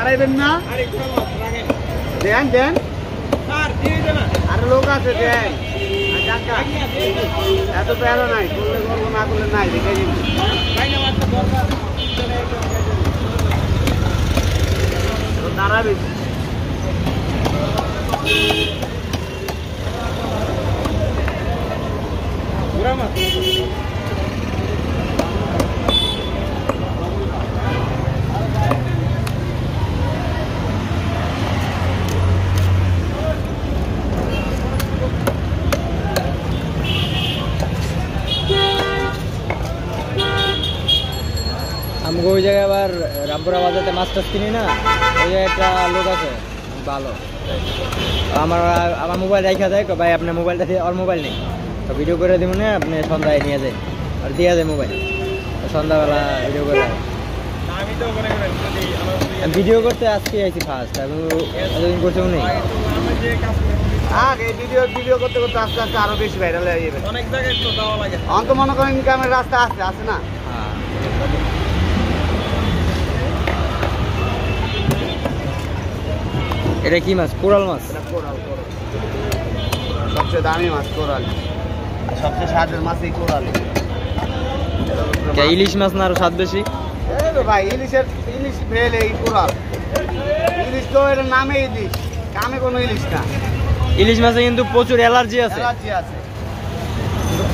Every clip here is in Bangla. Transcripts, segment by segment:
আড়াইবেন না দেন দেন আর লোক আছে দেন এত প্যারো নাই করলে করবো না করলে নাই দেখে দিন দাঁড়াবে পুরা মাছ আমাকে ওই জায়গায় আবার রামপুরা বাজারে মাছ টাছ কিনি না, ওই জায়গায় একটা লোক আছে ভালো, আমার আমার মোবাইল রাখা দেয়, ভাই আপনার মোবাইলটা দিয়ে, ওর মোবাইল নেই তো ভিডিও করে দিব না, আপনি সন্ধ্যায় নিয়ে যায় আর দিয়ে যায় মোবাইল, সন্ধ্যাবেলা ভিডিও করে ভিডিও করতে আজকে আইছি ফার্স্ট, আমি এতদিন করতেও নেই। আগে ভিডিও করতে করতে আস্তে আস্তে আরো বেশি ভাইরাল হয়ে যাবে, অনেক জায়গায় তো যাওয়া লাগে, অন্ত মনে করেন ইনকামের রাস্তা আছে না। এটা কি মাছ? কোরাল মাছ। কোরাল সবচেয়ে দামি মাছ কোরাল, সবচেয়ে স্বাদের মাছ এই কোরাল। ইলিশ মাছ না আরো স্বাদ বেশি? ভাই ইলিশ ফেল এই কোরাল, ইলিশ তো এর নামে ইলিশ, কামে কোনো ইলিশ না। ইলিশ মাছে কিন্তু প্রচুর অ্যালার্জি আছে।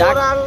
কোরাল